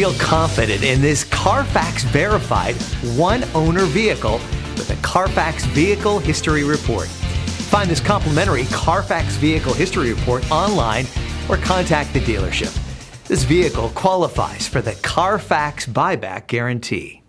Feel confident in this Carfax verified one-owner vehicle with a Carfax Vehicle History Report. Find this complimentary Carfax Vehicle History Report online or contact the dealership. This vehicle qualifies for the Carfax Buyback Guarantee.